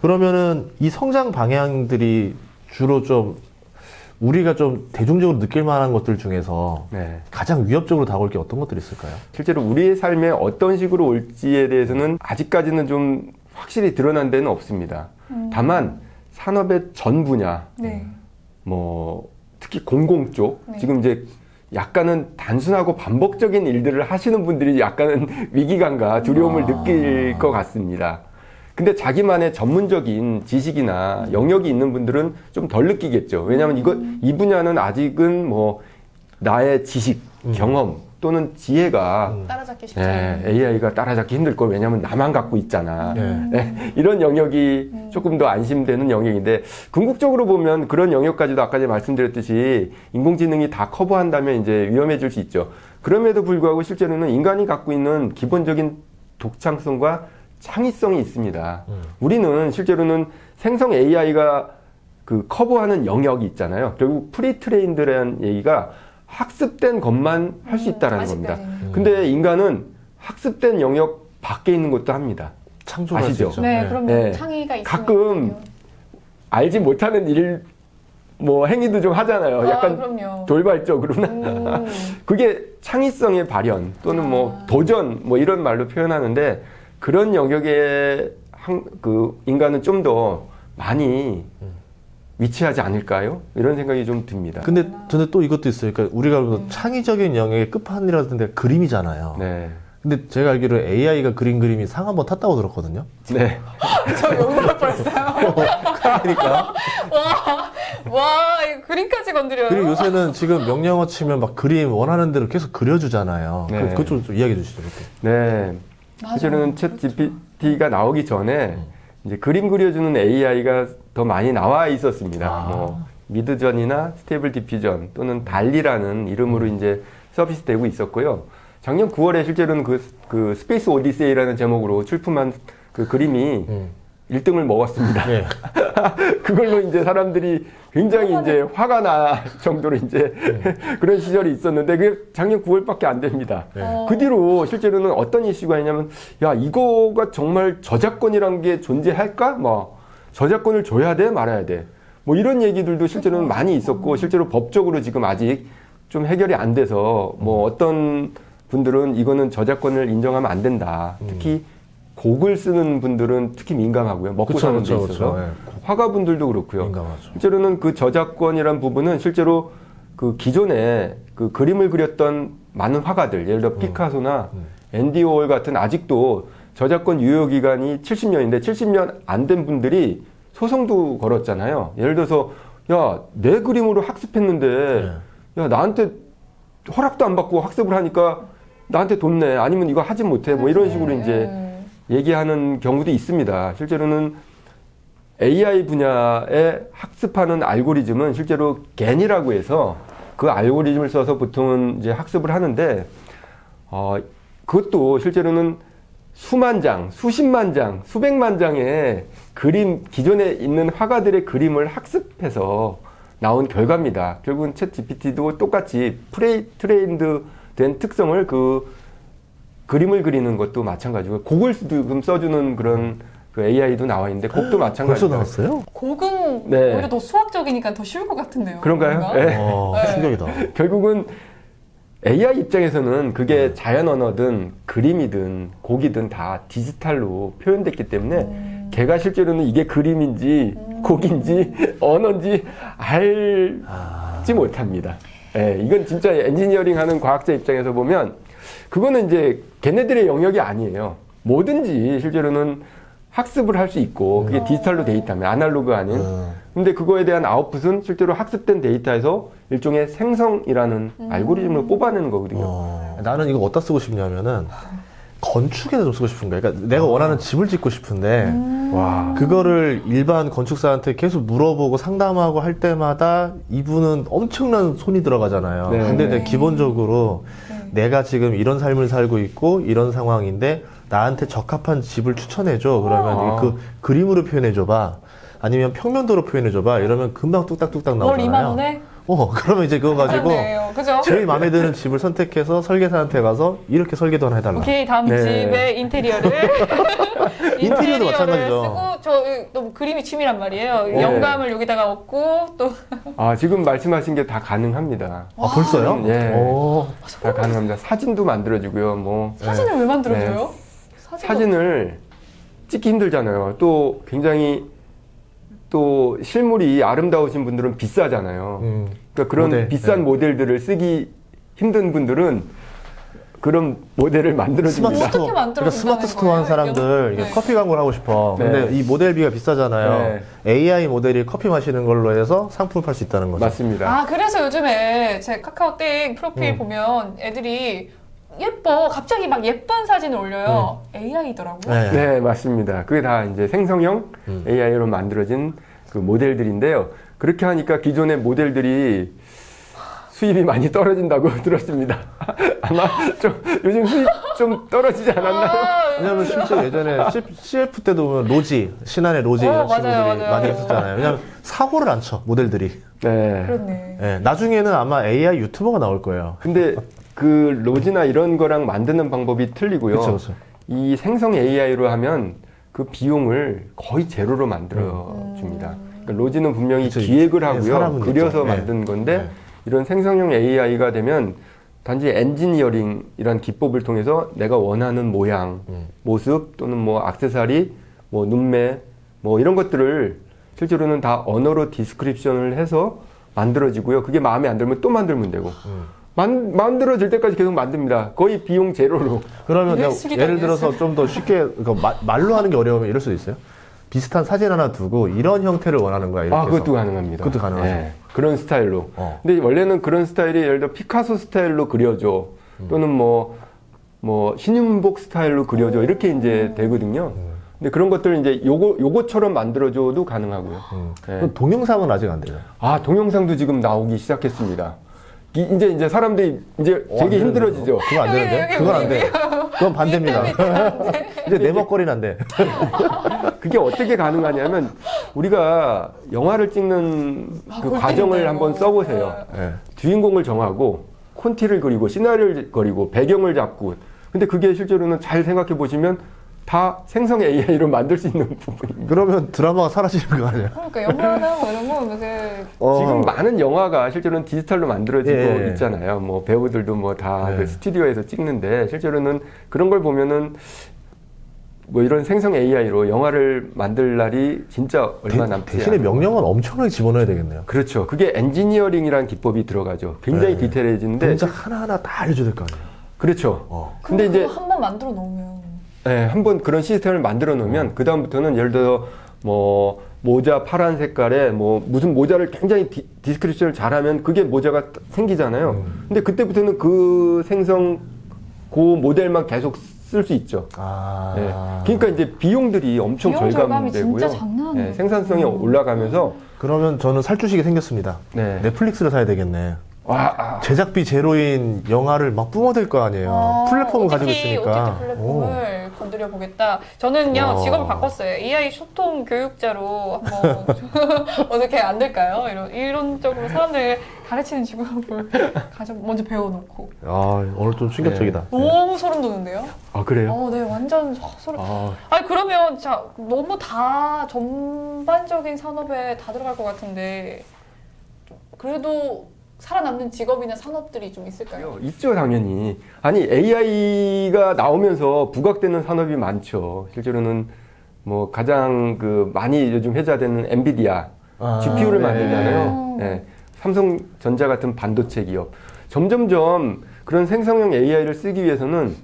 그러면은 이 성장 방향들이 주로 좀 우리가 좀 대중적으로 느낄 만한 것들 중에서 네. 가장 위협적으로 다가올 게 어떤 것들이 있을까요? 실제로 우리의 삶에 어떤 식으로 올지에 대해서는 아직까지는 좀 확실히 드러난 데는 없습니다. 다만 산업의 전 분야, 네. 뭐 특히 공공 쪽, 네. 지금 이제 약간은 단순하고 반복적인 일들을 하시는 분들이 약간은 위기감과 두려움을 느낄 것 같습니다. 근데 자기만의 전문적인 지식이나 영역이 있는 분들은 좀 덜 느끼겠죠. 왜냐하면 이 분야는 아직은 뭐 나의 지식, 경험 또는 지혜가 따라잡기 쉽지 예, 않아요. AI가 따라잡기 힘들 걸. 왜냐하면 나만 갖고 있잖아. 네. 예, 이런 영역이 조금 더 안심되는 영역인데, 궁극적으로 보면 그런 영역까지도 아까 제가 말씀드렸듯이 인공지능이 다 커버한다면 이제 위험해질 수 있죠. 그럼에도 불구하고 실제로는 인간이 갖고 있는 기본적인 독창성과 창의성이 있습니다. 우리는 실제로는 생성 AI가 그 커버하는 영역이 있잖아요. 결국 프리트레인드라는 얘기가 학습된 것만 할 수 있다라는 겁니다. 근데 인간은 학습된 영역 밖에 있는 것도 합니다. 창조할 수 아시죠? 있죠. 네, 그럼요. 네. 창의가 있으면 가끔 알지 못하는 일, 뭐 행위도 좀 하잖아요. 약간 그럼요. 돌발적으로나. 그게 창의성의 발현 또는 뭐 도전 뭐 이런 말로 표현하는데, 그런 영역에 그 인간은 좀 더 많이 위치하지 않을까요? 이런 생각이 좀 듭니다. 근데 또 이것도 있어요. 그러니까 우리가 창의적인 영역의 끝판이라던데 그림이잖아요. 네. 근데 제가 알기로 AI가 그린 그림이 상 한번 탔다고 들었거든요. 네. 저 욕먹을 뻔했어요. 그러니까. 와, 이거 그림까지 건드려요. 그리고 요새는 지금 명령어 치면 막 그림 원하는 대로 계속 그려주잖아요. 네. 그것 좀 이야기해 주시죠. 그때. 네. 실제로는 챗 GPT가 나오기 전에 이제 그림 그려주는 AI가 더 많이 나와 있었습니다. 뭐 미드전이나 스테이블 디퓨전 또는 달리라는 이름으로 이제 서비스 되고 있었고요. 작년 9월에 실제로는 그 스페이스 오디세이라는 제목으로 출품한 그 그림이 1등을 먹었습니다. 네. 그걸로 이제 사람들이 굉장히 이제 화가 나 정도로 이제 그런 시절이 있었는데, 그게 작년 9월밖에 안 됩니다. 네. 그 뒤로 실제로는 어떤 이슈가 있냐면, 야, 이거가 정말 저작권이란 게 존재할까? 뭐, 저작권을 줘야 돼? 말아야 돼? 뭐 이런 얘기들도 실제로는 많이 있었고, 실제로 법적으로 지금 아직 좀 해결이 안 돼서, 뭐 어떤 분들은 이거는 저작권을 인정하면 안 된다. 특히 곡을 쓰는 분들은 특히 민감하고요. 먹고 그쵸, 사는 데 그쵸, 있어서. 그쵸. 네. 화가분들도 그렇고요. 민감하죠. 실제로는 그 저작권이란 부분은 실제로 그 기존에 그 그림을 그렸던 많은 화가들, 예를 들어 피카소나 앤디 워홀 같은, 아직도 저작권 유효 기간이 70년인데 70년 안 된 분들이 소송도 걸었잖아요. 예를 들어서 야, 내 그림으로 학습했는데 야, 나한테 허락도 안 받고 학습을 하니까 나한테 돈 내. 아니면 이거 하지 못해. 뭐 이런 식으로 이제 얘기하는 경우도 있습니다. 실제로는 AI 분야에 학습하는 알고리즘은 실제로 겐이라고 해서 그 알고리즘을 써서 보통은 이제 학습을 하는데, 그것도 실제로는 수만 장, 수십만 장, 수백만 장의 그림, 기존에 있는 화가들의 그림을 학습해서 나온 결과입니다. 결국은 챗 GPT도 똑같이 트레인드 된 특성을 그림을 그리는 것도 마찬가지고, 곡을 지금 써주는 그런 그 AI도 나와 있는데, 곡도 마찬가지고. 벌써 나왔어요? 곡은 네. 오히려 더 수학적이니까 더 쉬울 것 같은데요. 그런가요? 뭔가? 네. 충격이다. 결국은 AI 입장에서는 그게 자연 언어든 그림이든 곡이든 다 디지털로 표현됐기 때문에 걔가 실제로는 이게 그림인지 곡인지 언어인지 알지 못합니다. 예, 이건 진짜 엔지니어링 하는 과학자 입장에서 보면 그거는 이제 걔네들의 영역이 아니에요. 뭐든지 실제로는 학습을 할 수 있고, 그게 디지털로 돼 있다면, 아날로그 아닌. 근데 그거에 대한 아웃풋은 실제로 학습된 데이터에서 일종의 생성이라는 알고리즘을 뽑아내는 거거든요. 나는 이거 어디다 쓰고 싶냐면은 건축에다 좀 쓰고 싶은 거야. 그러니까 내가 원하는 집을 짓고 싶은데 와. 그거를 일반 건축사한테 계속 물어보고 상담하고 할 때마다 이분은 엄청난 손이 들어가잖아요. 네. 근데 네. 기본적으로 내가 지금 이런 삶을 살고 있고 이런 상황인데 나한테 적합한 집을 추천해줘. 그러면 그 그림으로 표현해줘봐. 아니면 평면도로 표현해줘봐. 이러면 금방 뚝딱뚝딱 월 2만 나오잖아요. 원에? 그러면 이제 그거 가지고 그러네요. 그죠? 제일 마음에 드는 집을 선택해서 설계사한테 가서 이렇게 설계도 하나 해달라. 오케이, 다음 네. 집의 인테리어를 인테리어도 마찬가지죠. 쓰고 저 너무 그림이 취미란 말이에요. 네. 영감을 여기다가 얻고 또 아, 지금 말씀하신 게 다 가능합니다. 아, 벌써요? 예. 오. 다 가능합니다. 사진도 만들어주고요. 뭐 사진을 왜 만들어줘요? 사진을 찍기 힘들잖아요. 또 굉장히 또 실물이 아름다우신 분들은 비싸잖아요. 그러니까 그런 모델, 비싼 모델들을 쓰기 힘든 분들은 그런 모델을 만들어줍니다. 스마트 스토어. 어떻게 만들어준다는 그러니까 스마트 스토어 한 거예요? 사람들 이게 네. 커피 광고를 하고 싶어. 근데 네. 이 모델비가 비싸잖아요. AI 모델이 커피 마시는 걸로 해서 상품을 팔 수 있다는 거죠. 맞습니다. 아, 그래서 요즘에 제 카카오땡 프로필 보면 애들이 예뻐. 갑자기 막 예쁜 사진을 올려요. AI더라고요. 네. 네, 맞습니다. 그게 다 이제 생성형 AI로 만들어진 그 모델들인데요. 그렇게 하니까 기존의 모델들이 수입이 많이 떨어진다고 들었습니다. 아마 좀 요즘 수입 좀 떨어지지 않았나요? 아, 왜냐면 실제 예전에 CF 때도 보면 로지, 신한의 로지 이런 맞아요, 친구들이 맞아요. 많이 했었잖아요. 왜냐면 사고를 안 쳐, 모델들이. 네. 그렇네. 예, 나중에는 아마 AI 유튜버가 나올 거예요. 근데 그 로지나 이런 거랑 만드는 방법이 틀리고요. 그쵸, 그쵸. 이 생성 AI로 하면 그 비용을 거의 제로로 만들어 줍니다. 그러니까 로지는 분명히 그쵸, 기획을 네, 하고요. 사람은 그려서 있죠. 네. 만든 건데 네. 이런 생성형 AI가 되면 단지 엔지니어링이란 기법을 통해서 내가 원하는 모양, 모습 또는 뭐 액세서리, 뭐 눈매 뭐 이런 것들을 실제로는 다 언어로 디스크립션을 해서 만들어지고요. 그게 마음에 안 들면 또 만들면 되고 만들어질 때까지 계속 만듭니다. 거의 비용 제로로. 그러면 내가 예술이다, 예를 들어서 좀 더 쉽게 그러니까 말로 하는 게 어려우면 이럴 수도 있어요. 비슷한 사진 하나 두고 이런 형태를 원하는 거야. 이렇게 아, 해서. 그것도 가능합니다. 그것도 가능하죠. 네, 그런 스타일로. 어. 근데 원래는 그런 스타일이 예를 들어 피카소 스타일로 그려줘. 또는 뭐 신윤복 스타일로 그려줘. 이렇게 이제 되거든요. 근데 그런 것들 이제 요거처럼 만들어줘도 가능하고요. 네. 그럼 동영상은 아직 안 돼요. 아, 동영상도 지금 나오기 시작했습니다. 이제 사람들이 이제 안 되게 되는데, 힘들어지죠. 그건 안 되는데? 여기 그건 안 돼. 그건 반대입니다. 이제 내 먹거리는 안 돼. 그게 어떻게 가능하냐면 우리가 영화를 찍는 그 볼 과정을 때인데요. 한번 써보세요. 네. 주인공을 정하고 콘티를 그리고 시나리오를 그리고 배경을 잡고 근데 그게 실제로는 잘 생각해 보시면 다 생성 AI로 만들 수 있는 부분입니다. 그러면 드라마가 사라지는 거 아니야? 그러니까 영화나 뭐 이런 거 지금 많은 영화가 실제로는 디지털로 만들어지고 예. 있잖아요. 뭐 배우들도 뭐 다 예. 그 스튜디오에서 찍는데 실제로는 그런 걸 보면은 뭐 이런 생성 AI로 영화를 만들 날이 진짜 얼마 남지 대신에 않아요. 명령은 엄청나게 집어넣어야 되겠네요. 그렇죠. 그게 엔지니어링이라는 기법이 들어가죠. 굉장히 네. 디테일해지는데 동작 하나하나 다 알려줘야 될 거 아니에요. 그렇죠. 근데 근데 이제 한 번 만들어 놓으면 네, 한번 그런 시스템을 만들어 놓으면 그 다음부터는 예를 들어 뭐 모자 파란 색깔에 뭐 무슨 모자를 굉장히 디스크립션을 잘하면 그게 모자가 생기잖아요. 근데 그때부터는 그 그 모델만 계속 쓸 수 있죠. 아. 네. 그러니까 이제 비용들이 엄청 비용 절감이 절감되고요. 진짜 장난 아니에요. 네, 생산성이 올라가면서 그러면 저는 살 주식이 생겼습니다. 네. 넷플릭스를 사야 되겠네. 와, 제작비 제로인 영화를 막 뿜어댈 거 아니에요. 플랫폼을 가지고 있으니까. OTT 플랫폼을 건드려 보겠다. 저는요 직업을 바꿨어요. AI 소통 교육자로 한번 어떻게 안 될까요? 이론적으로 사람들 가르치는 직업을 먼저 배워놓고. 아, 오늘 좀 충격적이다. 너무 소름 돋는데요? 아 그래요? 네 완전 소름. 아, 아니 그러면 자 너무 다 전반적인 산업에 다 들어갈 것 같은데 그래도 살아남는 직업이나 산업들이 좀 있을까요? 있죠, 당연히. 아니, AI가 나오면서 부각되는 산업이 많죠. 실제로는 뭐 가장 그 많이 요즘 회자되는 엔비디아, GPU를 네. 만들잖아요. 네. 삼성전자 같은 반도체 기업. 점점점 그런 생성형 AI를 쓰기 위해서는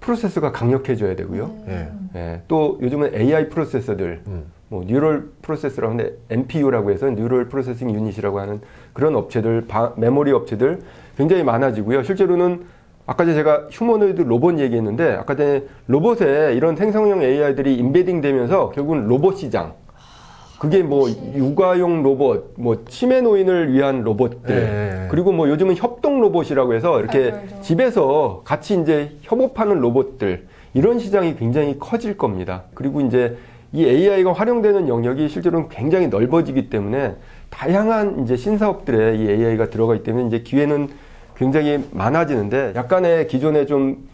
프로세서가 강력해져야 되고요. 예. 예, 또 요즘은 AI 프로세서들, 뭐 뉴럴 프로세서라고 하는데 NPU라고 해서 뉴럴 프로세싱 유닛이라고 하는 그런 업체들, 메모리 업체들 굉장히 많아지고요. 실제로는 아까 제가 휴머노이드 로봇 얘기했는데 아까 전에 로봇에 이런 생성형 AI들이 인베딩 되면서 결국은 로봇 시장, 그게 뭐 육아용 로봇, 뭐 치매 노인을 위한 로봇들, 예. 그리고 뭐 요즘은 협동 로봇이라고 해서 이렇게 알죠. 집에서 같이 이제 협업하는 로봇들, 이런 시장이 굉장히 커질 겁니다. 그리고 이제 이 AI가 활용되는 영역이 실제로는 굉장히 넓어지기 때문에 다양한 이제 신사업들에 이 AI가 들어가 있기 때문에 이제 기회는 굉장히 많아지는데 약간의 기존에 좀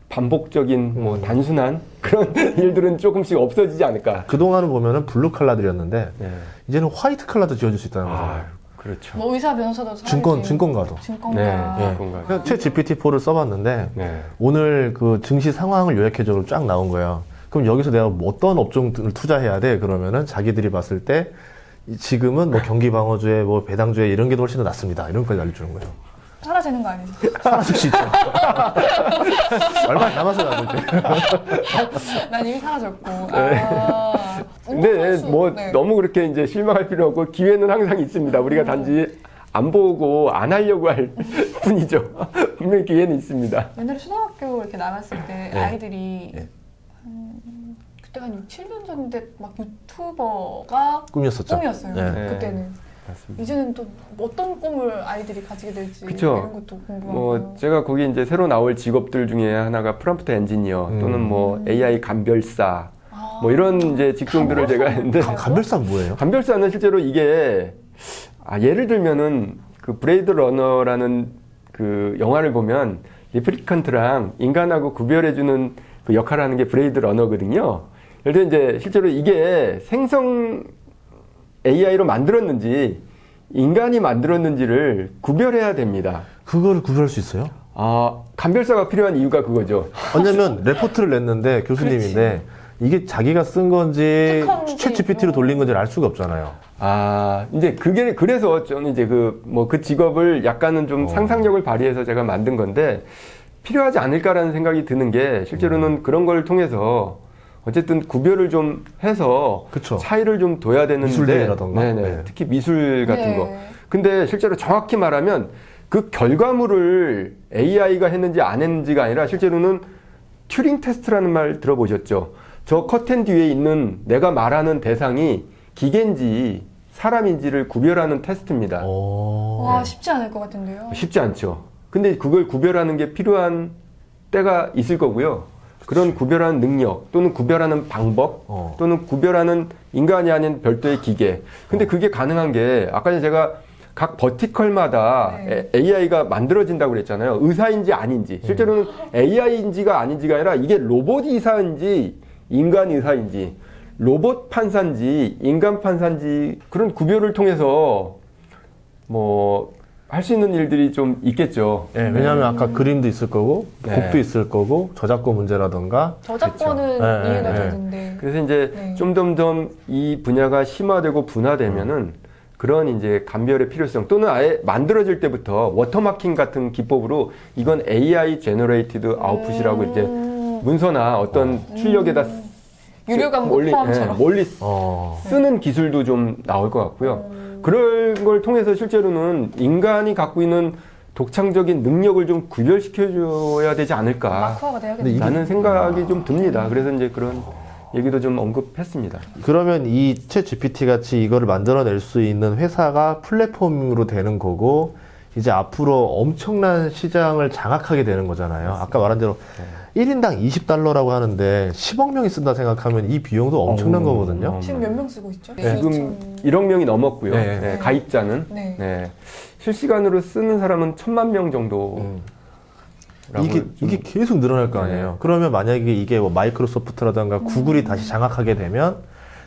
반복적인 뭐 단순한 그런 일들은 조금씩 없어지지 않을까. 그동안은 보면은 블루 칼라들이었는데 네. 이제는 화이트 칼라도 지어줄 수 있다는 거죠. 아, 그렇죠. 뭐 의사 변호사도 증권가도. 증권가. 네. 그냥 챗 GPT-4를 써봤는데 네. 오늘 그 증시 상황을 요약해적으로 쫙 나온 거예요. 그럼 여기서 내가 뭐 어떤 업종을 투자해야 돼? 그러면은 자기들이 봤을 때 지금은 뭐 경기 방어주에 뭐 배당주에 이런 게 훨씬 더 낫습니다. 이런 것까지 알려주는 거예요. 사라지는 거 아니죠? 사라질 수 있죠. 얼마나 남았어요, 나한테. 난 이미 사라졌고. 아, 근데 운동선수, 뭐 네. 너무 그렇게 이제 실망할 필요 없고 기회는 항상 있습니다. 우리가 단지 안 보고 안 하려고 할 뿐이죠. 분명히 기회는 있습니다. 옛날에 초등학교 이렇게 나갔을 때 네. 아이들이 네. 그때가 한 6, 7년 전인데 막 유튜버가 꿈이었었죠. 꿈이었어요. 네. 그때는. 맞습니다. 이제는 또 어떤 꿈을 아이들이 가지게 될지 그쵸. 이런 것도 궁금하고. 뭐 제가 거기 이제 새로 나올 직업들 중에 하나가 프롬프트 엔지니어 또는 뭐 AI 간별사 뭐 이런 이제 직종들을 제가 했는데 간별사는 뭐예요? 간별사는 실제로 이게 예를 들면은 그 브레이드 러너라는 그 영화를 보면 리플리칸트랑 인간하고 구별해주는 그 역할을 하는 게 브레이드 러너거든요. 예를 들어 이제 실제로 이게 생성 AI로 만들었는지 인간이 만들었는지를 구별해야 됩니다. 그거를 구별할 수 있어요? 간별사가 필요한 이유가 그거죠. 왜냐면 레포트를 냈는데 교수님인데 이게 자기가 쓴 건지 특허인지 챗 GPT로 돌린 건지 알 수가 없잖아요. 이제 그게 그래서 저는 이제 그 직업을 약간은 좀 상상력을 발휘해서 제가 만든 건데 필요하지 않을까라는 생각이 드는 게 실제로는 그런 걸 통해서 어쨌든 구별을 좀 해서 그쵸. 차이를 좀 둬야 되는데 미술대회라던가. 네네. 네. 특히 미술 같은 네. 거. 근데 실제로 정확히 말하면 그 결과물을 AI가 했는지 안 했는지가 아니라 실제로는 튜링 테스트라는 말 들어보셨죠? 저 커튼 뒤에 있는 내가 말하는 대상이 기계인지 사람인지를 구별하는 테스트입니다. 와 쉽지 않을 것 같은데요. 쉽지 않죠. 근데 그걸 구별하는 게 필요한 때가 있을 거고요. 그런 구별하는 능력 또는 구별하는 방법 또는 구별하는 인간이 아닌 별도의 기계. 근데 그게 가능한 게 아까 전에 제가 각 버티컬마다 AI가 만들어진다고 그랬잖아요. 의사인지 아닌지. 실제로는 AI인지가 아닌지가 아니라 이게 로봇 의사인지 인간 의사인지 로봇 판사인지 인간 판사인지 그런 구별을 통해서 뭐 할 수 있는 일들이 좀 있겠죠. 네, 왜냐하면 아까 그림도 있을 거고 네. 곡도 있을 거고 저작권 문제라던가 저작권은 그렇죠. 네, 이해가 네. 되는데. 그래서 이제 네. 점점점 이 분야가 심화되고 분화되면은 그런 이제 감별의 필요성 또는 아예 만들어질 때부터 워터마킹 같은 기법으로 이건 AI 제너레이티드 아웃풋이라고 이제 문서나 어떤 출력에다 유료 광고 포함처럼. 멀리 어. 쓰는 기술도 좀 나올 것 같고요. 그런 걸 통해서 실제로는 인간이 갖고 있는 독창적인 능력을 좀 구별시켜줘야 되지 않을까 마크화가 돼야겠네요. 라는 생각이 좀 듭니다. 그래서 이제 그런 얘기도 좀 언급했습니다. 그러면 이 챗 GPT 같이 이거를 만들어낼 수 있는 회사가 플랫폼으로 되는 거고 이제 앞으로 엄청난 시장을 장악하게 되는 거잖아요. 아까 말한 대로 1인당 $20라고 하는데 10억 명이 쓴다 생각하면 이 비용도 엄청난 거거든요. 지금 몇 명 쓰고 있죠? 지금 1억 명이 넘었고요. 네. 네, 가입자는. 네. 네. 실시간으로 쓰는 사람은 1,000만 명 정도. 이게 계속 늘어날 거 아니에요. 그러면 만약에 이게 뭐 마이크로소프트라든가 구글이 다시 장악하게 되면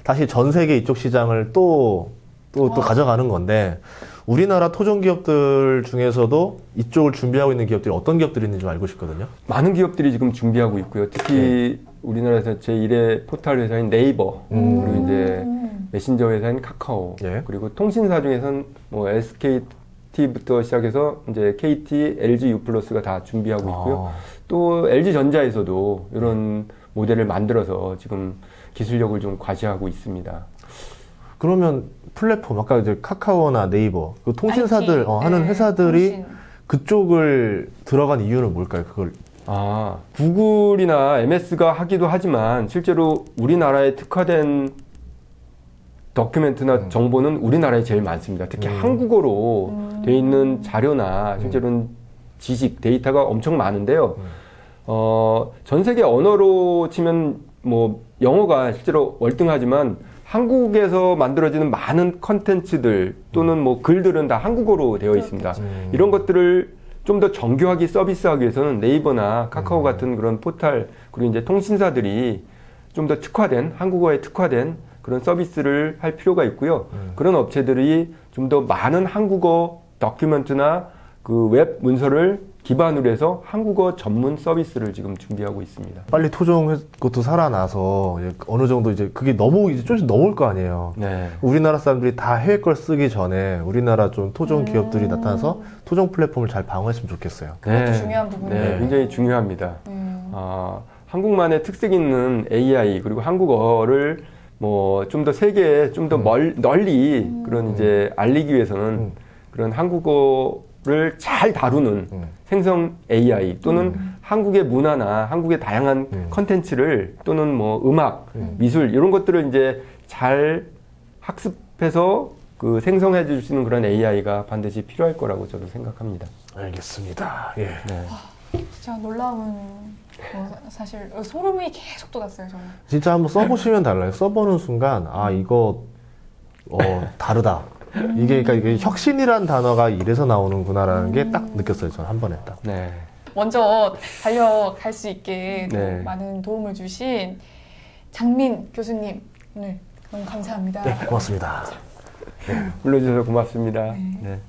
다시 전 세계 이쪽 시장을 또 가져가는 건데 우리나라 토종 기업들 중에서도 이쪽을 준비하고 있는 기업들이 어떤 기업들이 있는지 좀 알고 싶거든요. 많은 기업들이 지금 준비하고 있고요. 특히 우리나라에서 제1의 포털 회사인 네이버, 그리고 이제 메신저 회사인 카카오, 예. 그리고 통신사 중에서는 뭐 SKT부터 시작해서 이제 KT, LG U+가 다 준비하고 있고요. 또 LG전자에서도 이런 모델을 만들어서 지금 기술력을 좀 과시하고 있습니다. 그러면 플랫폼 아까 이제 카카오나 네이버 그 통신사들 IT, 하는 네, 회사들이 통신. 그쪽을 들어간 이유는 뭘까요? 그걸 구글이나 MS가 하기도 하지만 실제로 우리나라에 특화된 다큐멘트나 정보는 우리나라에 제일 많습니다. 특히 한국어로 돼 있는 자료나 실제로는 지식, 데이터가 엄청 많은데요. 전 세계 언어로 치면 뭐 영어가 실제로 월등하지만 한국에서 만들어지는 많은 컨텐츠들 또는 뭐 글들은 다 한국어로 되어 있습니다. 이런 것들을 좀 더 정교하게 서비스하기 위해서는 네이버나 카카오 같은 그런 포털 그리고 이제 통신사들이 좀 더 특화된 한국어에 특화된 그런 서비스를 할 필요가 있고요. 그런 업체들이 좀 더 많은 한국어 다큐멘트나 그 웹 문서를 기반으로 해서 한국어 전문 서비스를 지금 준비하고 있습니다. 빨리 토종 것도 살아나서 이제 어느 정도 이제 그게 너무 이제 조금씩 넘을 거 아니에요. 네. 우리나라 사람들이 다 해외 걸 쓰기 전에 우리나라 좀 토종 기업들이 나타나서 토종 플랫폼을 잘 방어했으면 좋겠어요. 그것도 중요한 부분이에요. 네, 굉장히 중요합니다. 한국만의 특색 있는 AI 그리고 한국어를 뭐 좀 더 세계에 좀 더 널리 그런 이제 알리기 위해서는 그런 한국어를 잘 다루는 생성 AI 또는 한국의 문화나 한국의 다양한 컨텐츠를 또는 뭐 음악, 미술 이런 것들을 이제 잘 학습해서 그 생성해 줄 수 있는 그런 AI가 반드시 필요할 거라고 저는 생각합니다. 알겠습니다. 예. 네. 진짜 놀라운 사실 소름이 계속 돋았어요 저는. 진짜 한번 써보시면 달라요. 써보는 순간 아 이거 다르다. 그러니까 이게 혁신이란 단어가 이래서 나오는구나라는 게 딱 느꼈어요. 저는 한 번에 딱. 네. 먼저 달려갈 수 있게 또 네. 많은 도움을 주신 장민 교수님 오늘 너무 감사합니다. 네, 고맙습니다. 불러주셔서 고맙습니다. 네. 네.